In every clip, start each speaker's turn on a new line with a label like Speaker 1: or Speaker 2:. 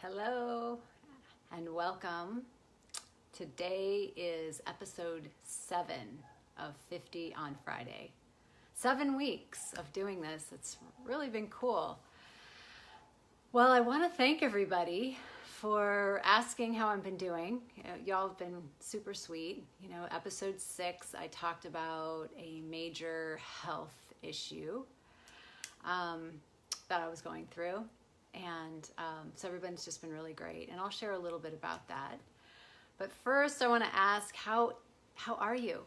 Speaker 1: Hello and welcome. Today is episode 7 of 50 on Friday. 7 weeks of doing this. It's really been cool. Well, I want to thank everybody for asking how I've been doing. Y'all have been super sweet. Episode 6, I talked about a major health issue that I was going through. And so everyone's just been really great. And I'll share a little bit about that. But first, I want to ask, how are you?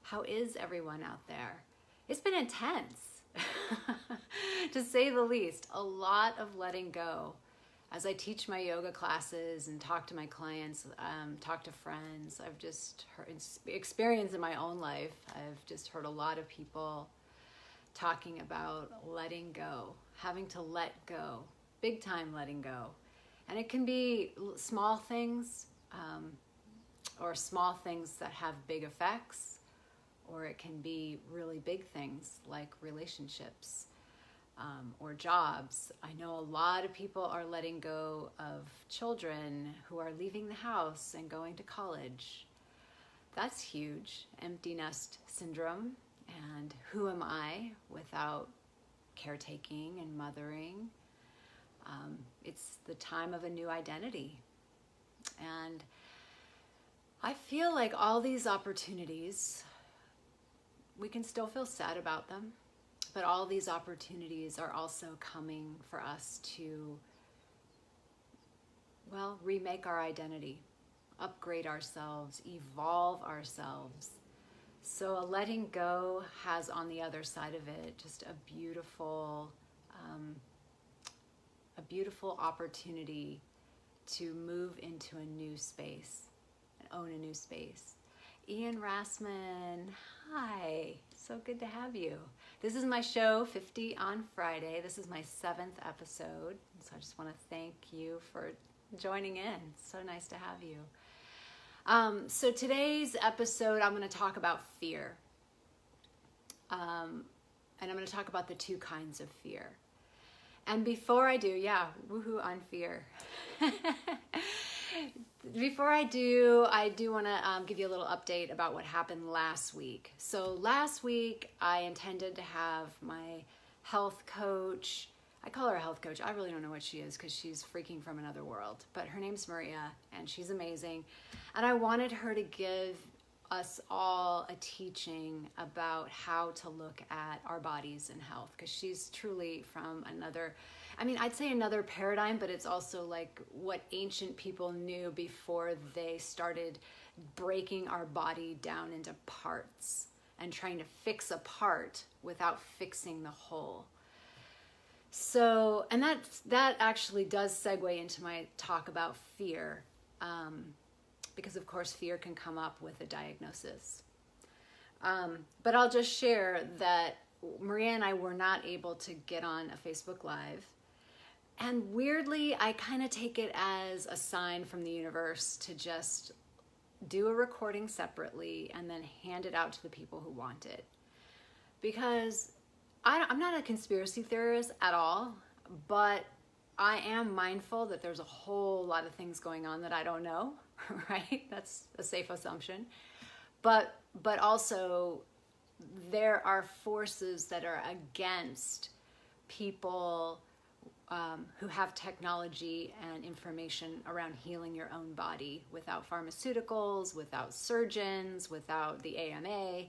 Speaker 1: How is everyone out there? It's been intense, to say the least. A lot of letting go. As I teach my yoga classes and talk to my clients, talk to friends, I've just heard experience in my own life. I've just heard a lot of people talking about letting go, having to let go. Big time letting go. And it can be small things or small things that have big effects, or it can be really big things like relationships or jobs. I know a lot of people are letting go of children who are leaving the house and going to college. That's huge. Empty nest syndrome. And who am I without caretaking and mothering? It's the time of a new identity. And I feel like all these opportunities, we can still feel sad about them, but all these opportunities are also coming for us to, remake our identity, upgrade ourselves, evolve ourselves. So a letting go has on the other side of it just a beautiful opportunity to move into a new space and own a new space. Ian Rassman, hi, so good to have you. This is my show, 50 on Friday. This is my 7th episode, so I just want to thank you for joining in. It's so nice to have you. So today's episode, I'm going to talk about fear. And I'm going to talk about the 2 kinds of fear. And before I do, woohoo on fear. Before I do want to give you a little update about what happened last week. So last week, I intended to have my health coach. I call her a health coach. I really don't know what she is because she's freaking from another world. But her name's Maria, and she's amazing. And I wanted her to give us all a teaching about how to look at our bodies and health, because she's truly from another, I'd say another paradigm, but it's also like what ancient people knew before they started breaking our body down into parts and trying to fix a part without fixing the whole. So, and that actually does segue into my talk about fear. Because of course fear can come up with a diagnosis. But I'll just share that Maria and I were not able to get on a Facebook Live. And weirdly, I kind of take it as a sign from the universe to just do a recording separately and then hand it out to the people who want it. Because I'm not a conspiracy theorist at all, but I am mindful that there's a whole lot of things going on that I don't know. Right? That's a safe assumption. But also there are forces that are against people who have technology and information around healing your own body without pharmaceuticals, without surgeons, without the AMA.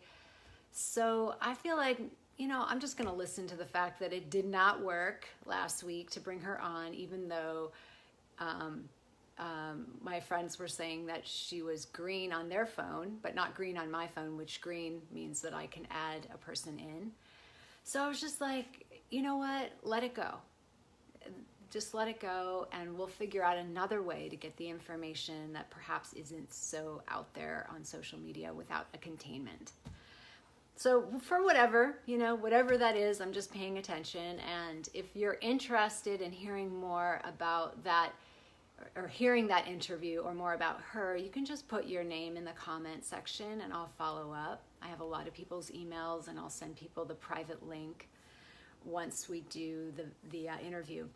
Speaker 1: So I feel like, I'm just going to listen to the fact that it did not work last week to bring her on, even though my friends were saying that she was green on their phone, but not green on my phone, which green means that I can add a person in. So I was just like, you know what? Let it go. Just let it go, and we'll figure out another way to get the information that perhaps isn't so out there on social media without a containment. So for whatever that is, I'm just paying attention. And if you're interested in hearing more about that, or hearing that interview or more about her, you can just put your name in the comment section and I'll follow up. I have a lot of people's emails and I'll send people the private link once we do the interview.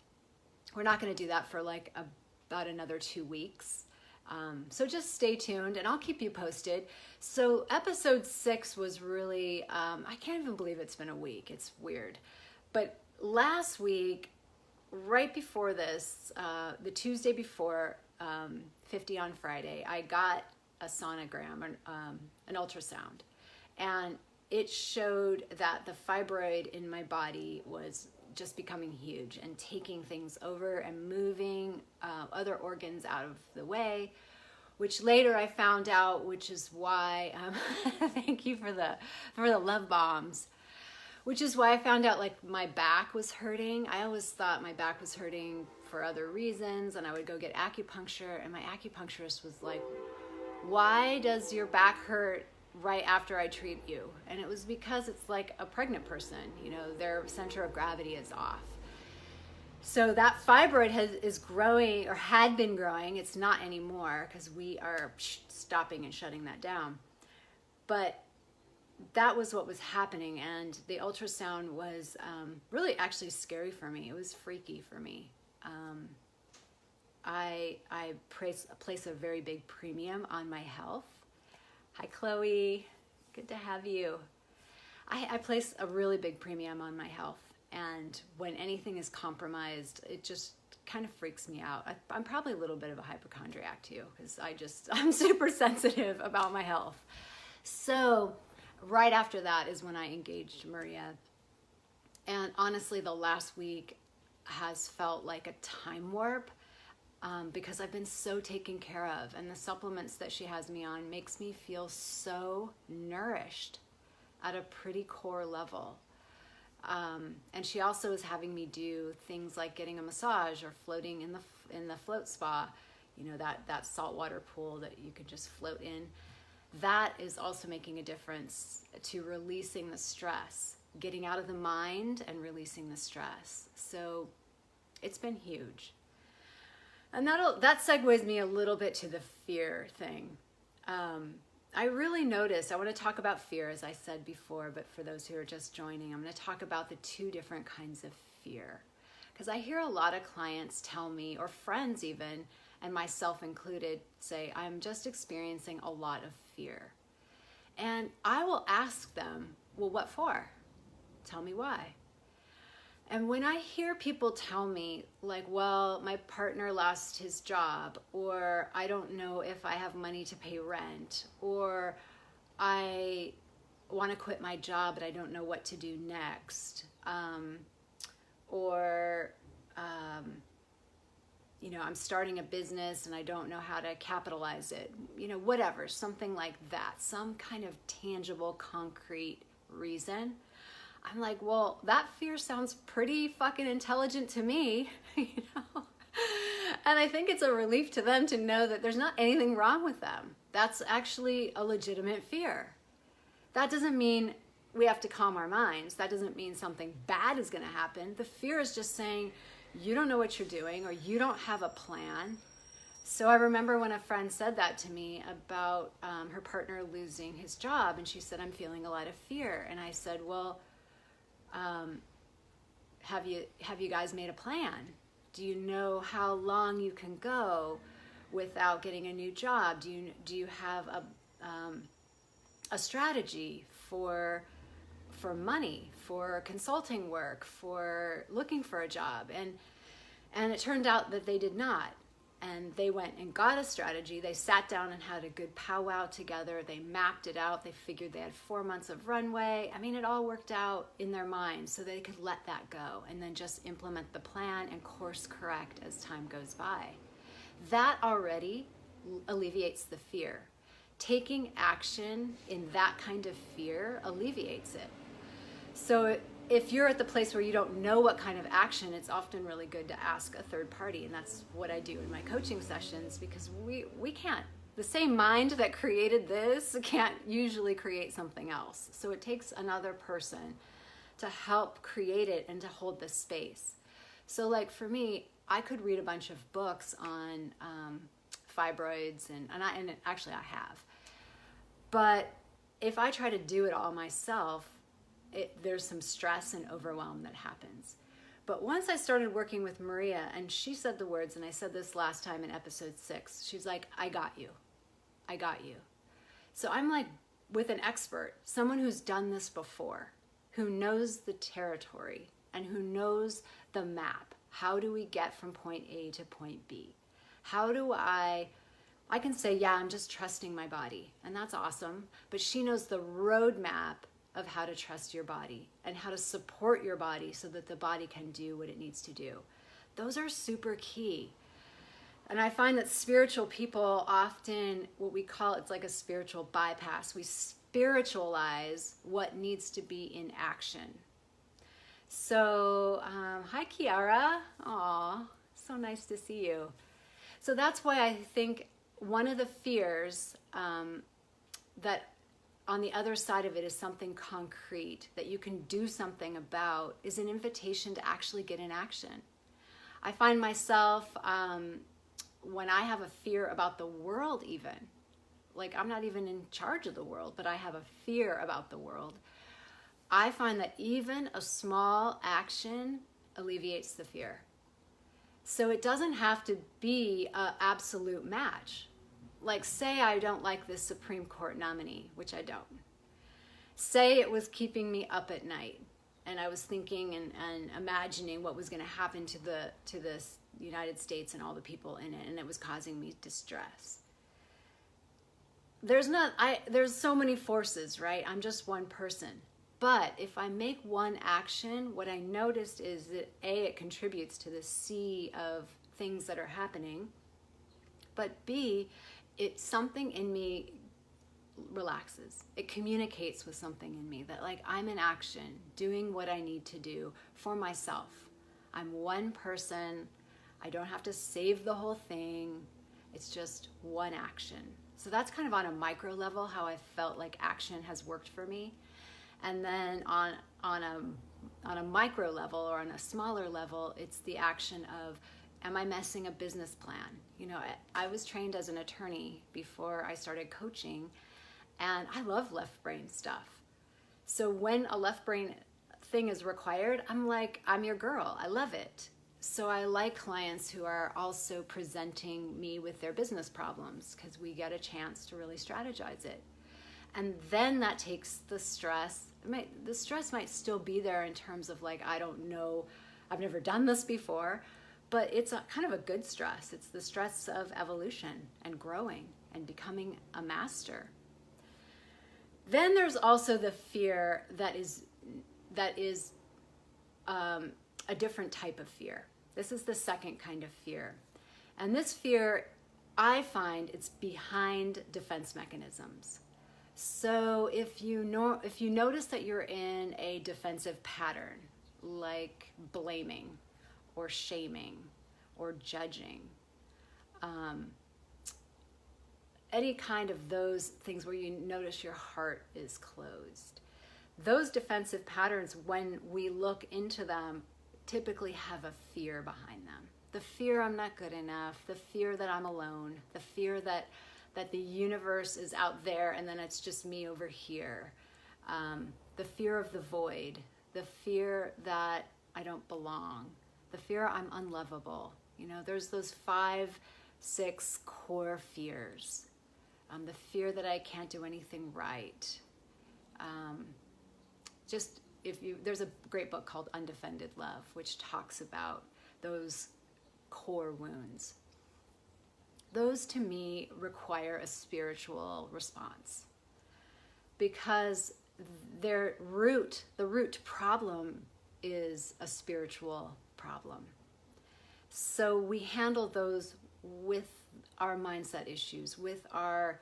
Speaker 1: We're not going to do that for like about another 2 weeks. So just stay tuned and I'll keep you posted. So episode 6 was really, I can't even believe it's been a week. It's weird. But last week, right before this, the Tuesday before 50 on Friday, I got a sonogram, an ultrasound. And it showed that the fibroid in my body was just becoming huge and taking things over and moving other organs out of the way, which later I found out, which is why, thank you for the love bombs, which is why I found out like my back was hurting. I always thought my back was hurting for other reasons, and I would go get acupuncture, and my acupuncturist was like, why does your back hurt right after I treat you? And it was because it's like a pregnant person, you know, their center of gravity is off. So that fibroid is growing, or had been growing. It's not anymore because we are stopping and shutting that down. But that was what was happening, and the ultrasound was really actually scary for me. It was freaky for me. I place a very big premium on my health. Hi, Chloe. Good to have you. I place a really big premium on my health, and when anything is compromised, it just kind of freaks me out. I'm probably a little bit of a hypochondriac too, because I'm super sensitive about my health. So right after that is when I engaged Maria. And honestly, the last week has felt like a time warp. Because I've been so taken care of, and the supplements that she has me on makes me feel so nourished at a pretty core level. And she also is having me do things like getting a massage or floating in the float spa, you know, that saltwater pool that you could just float in. That is also making a difference to releasing the stress, getting out of the mind and releasing the stress. So it's been huge. And that segues me a little bit to the fear thing. I really noticed, I want to talk about fear, as I said before, but for those who are just joining, I'm going to talk about the 2 different kinds of fear. Because I hear a lot of clients tell me, or friends even, and myself included, say, I'm just experiencing a lot of fear. And I will ask them, well, what for? Tell me why. And when I hear people tell me, like, well, my partner lost his job, or I don't know if I have money to pay rent, or I want to quit my job, but I don't know what to do next, you know, I'm starting a business and I don't know how to capitalize it, you know, whatever, something like that, some kind of tangible, concrete reason. I'm like, well, that fear sounds pretty fucking intelligent to me, you know? And I think it's a relief to them to know that there's not anything wrong with them. That's actually a legitimate fear. That doesn't mean we have to calm our minds. That doesn't mean something bad is going to happen. The fear is just saying, you don't know what you're doing, or you don't have a plan. So I remember when a friend said that to me about her partner losing his job, and she said, I'm feeling a lot of fear. And I said, well, have you guys made a plan? Do you know how long you can go without getting a new job? Do you have a strategy for money, for consulting work, for looking for a job? And it turned out that they did not. And they went and got a strategy. They sat down and had a good powwow together. They mapped it out. They figured they had 4 months of runway. I mean, it all worked out in their minds so they could let that go and then just implement the plan and course correct as time goes by. That already alleviates the fear. Taking action in that kind of fear alleviates it. So if you're at the place where you don't know what kind of action, it's often really good to ask a third party. And that's what I do in my coaching sessions, because we can't, the same mind that created this can't usually create something else. So it takes another person to help create it and to hold the space. So like for me, I could read a bunch of books on fibroids, and actually I have. But if I try to do it all myself, there's some stress and overwhelm that happens. But once I started working with Maria, and she said the words, and I said this last time in episode 6, she's like, I got you. I got you. So I'm like with an expert, someone who's done this before, who knows the territory and who knows the map. How do we get from point A to point B? How do I can say, yeah, I'm just trusting my body, and that's awesome. But she knows the roadmap of how to trust your body and how to support your body so that the body can do what it needs to do. Those are super key. And I find that spiritual people often, what we call, it's like a spiritual bypass. We spiritualize what needs to be in action. So, hi Kiara. Aw, so nice to see you. So that's why I think one of the fears that on the other side of it is something concrete that you can do something about is an invitation to actually get in action. I find myself, when I have a fear about the world even, like I'm not even in charge of the world, but I have a fear about the world, I find that even a small action alleviates the fear. So it doesn't have to be an absolute match. Like say I don't like this Supreme Court nominee, which I don't. Say it was keeping me up at night and I was thinking and imagining what was going to happen to the United States and all the people in it, and it was causing me distress. There's so many forces, right? I'm just one person. But if I make one action, what I noticed is that A, it contributes to the sea of things that are happening, but B, it's something in me relaxes. It communicates with something in me that like I'm in action, doing what I need to do for myself. I'm one person. I don't have to save the whole thing. It's just one action. So that's kind of on a micro level how I felt like action has worked for me. And then on a micro level or on a smaller level, it's the action of, am I messing a business plan? You know, I was trained as an attorney before I started coaching, and I love left brain stuff. So when a left brain thing is required, I'm like, I'm your girl. I love it. So I like clients who are also presenting me with their business problems because we get a chance to really strategize it. And then that takes the stress. The stress might still be there in terms of like, I don't know, I've never done this before, but it's kind of a good stress. It's the stress of evolution and growing and becoming a master. Then there's also the fear that is a different type of fear. This is the second kind of fear. And this fear, I find it's behind defense mechanisms. So if you notice that you're in a defensive pattern, like blaming or shaming or judging, any kind of those things where you notice your heart is closed, those defensive patterns, when we look into them, typically have a fear behind them. The fear I'm not good enough, the fear that I'm alone, the fear that the universe is out there and then it's just me over here. The fear of the void, the fear that I don't belong, the fear I'm unlovable. You know, there's those 5, 6 core fears. The fear that I can't do anything right. There's a great book called Undefended Love, which talks about those core wounds. Those to me require a spiritual response because the root problem is a spiritual problem. So we handle those with our mindset issues, with our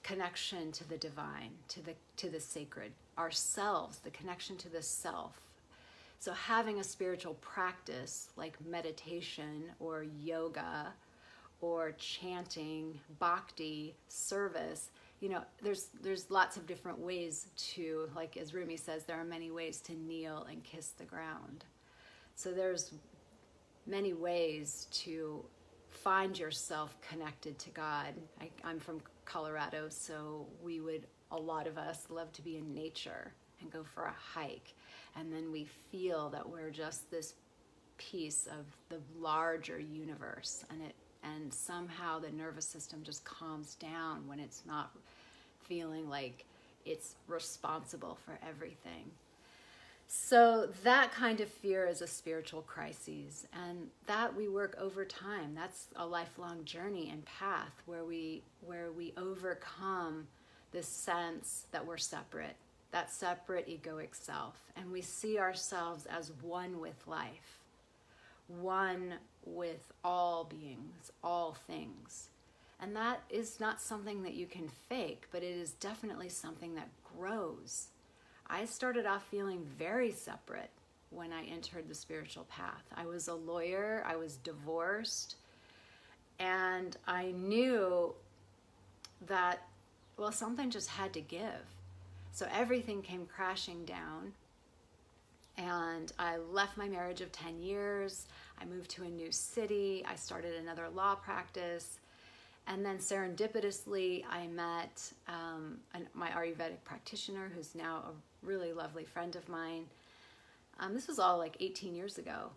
Speaker 1: connection to the divine, to the sacred, ourselves, the connection to the self. So having a spiritual practice like meditation or yoga or chanting, bhakti, service, you know, there's lots of different ways to, like as Rumi says, there are many ways to kneel and kiss the ground. So there's many ways to find yourself connected to God. I'm from Colorado, so a lot of us love to be in nature and go for a hike. and then we feel that we're just this piece of the larger universe, and somehow the nervous system just calms down when it's not feeling like it's responsible for everything. So that kind of fear is a spiritual crisis, and that we work over time. That's a lifelong journey and path where we overcome this sense that we're separate, that separate egoic self, and we see ourselves as one with life, one with all beings, all things. And that is not something that you can fake, but it is definitely something that grows. I started off feeling very separate when I entered the spiritual path. I was a lawyer, I was divorced, and I knew that, well, something just had to give. So everything came crashing down, and I left my marriage of 10 years. I moved to a new city. I started another law practice. And then serendipitously, I met my Ayurvedic practitioner, who's now a really lovely friend of mine. This was all like 18 years ago.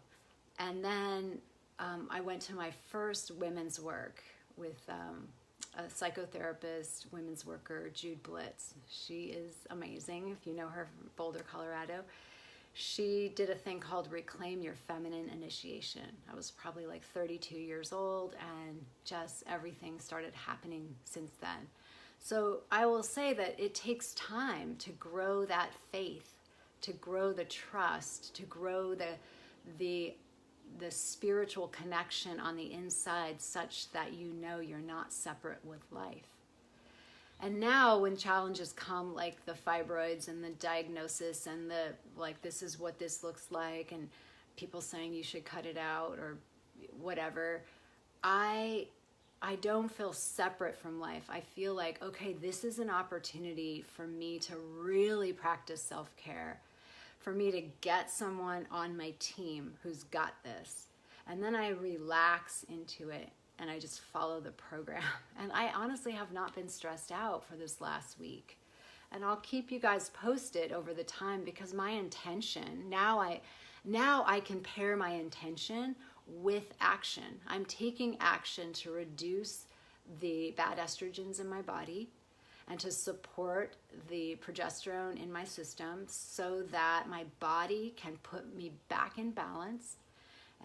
Speaker 1: And then I went to my first women's work with a psychotherapist, women's worker, Jude Blitz. She is amazing. If you know her from Boulder, Colorado. She did a thing called Reclaim Your Feminine Initiation. I was probably like 32 years old, and just everything started happening since then. So I will say that it takes time to grow that faith, to grow the trust, to grow the spiritual connection on the inside, such that you know you're not separate with life. And now when challenges come, like the fibroids and the diagnosis and the, like, this is what this looks like, and people saying you should cut it out or whatever, I don't feel separate from life. I feel like, okay, this is an opportunity for me to really practice self-care, for me to get someone on my team who's got this. And then I relax into it, and I just follow the program. And I honestly have not been stressed out for this last week. And I'll keep you guys posted over the time, because my intention, now I can pair my intention with action. I'm taking action to reduce the bad estrogens in my body and to support the progesterone in my system so that my body can put me back in balance.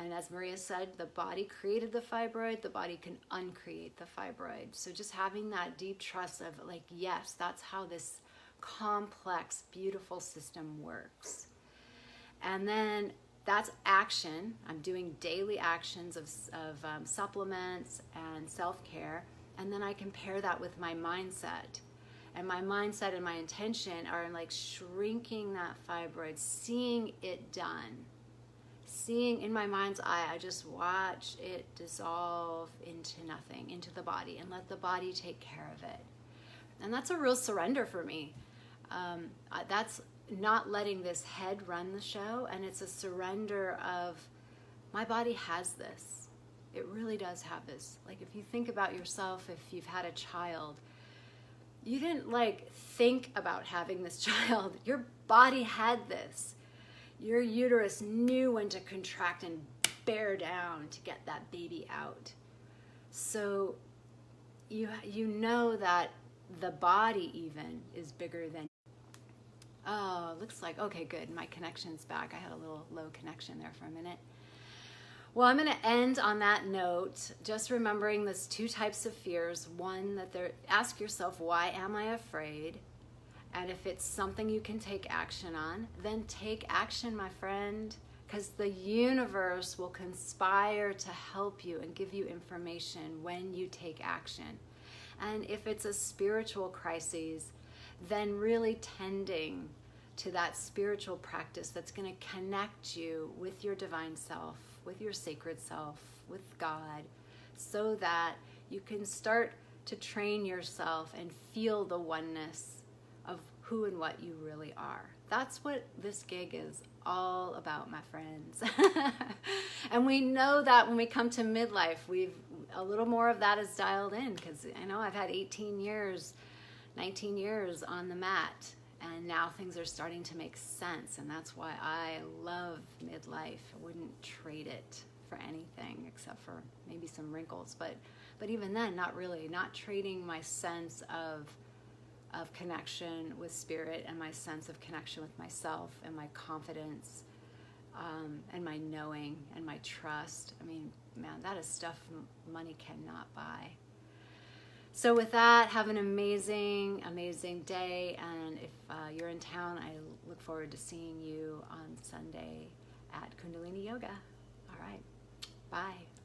Speaker 1: And as Maria said, the body created the fibroid, the body can uncreate the fibroid. So just having that deep trust of like, yes, that's how this complex, beautiful system works. And then that's action. I'm doing daily actions of supplements and self-care. And then I can pair that with my mindset. And my mindset and my intention are like shrinking that fibroid, seeing it done. Seeing in my mind's eye, I just watch it dissolve into nothing, into the body, and let the body take care of it. And that's a real surrender for me. That's not letting this head run the show, and it's a surrender of my body has this. It really does have this. Like if you think about yourself, if you've had a child, you didn't like think about having this child. Your body had this. Your uterus knew when to contract and bear down to get that baby out. So you know that the body even is bigger than. Oh, looks like, okay, good. My connection's back. I had a little low connection there for a minute. Well, I'm going to end on that note, just remembering there's two types of fears. One, ask yourself, why am I afraid? And if it's something you can take action on, then take action, my friend, because the universe will conspire to help you and give you information when you take action. And if it's a spiritual crisis, then really tending to that spiritual practice that's going to connect you with your divine self, with your sacred self, with God, so that you can start to train yourself and feel the oneness of who and what you really are. That's what this gig is all about, my friends. And we know that when we come to midlife, a little more of that is dialed in, because I know I've had 18 years, 19 years on the mat, And now things are starting to make sense, and that's why I love midlife. I wouldn't trade it for anything except for maybe some wrinkles, but even then, not really. Not trading my sense of connection with spirit, and my sense of connection with myself, and my confidence, and my knowing, and my trust. I mean, man, that is stuff money cannot buy. So with that, have an amazing, amazing day. And if you're in town, I look forward to seeing you on Sunday at Kundalini Yoga. All right. Bye.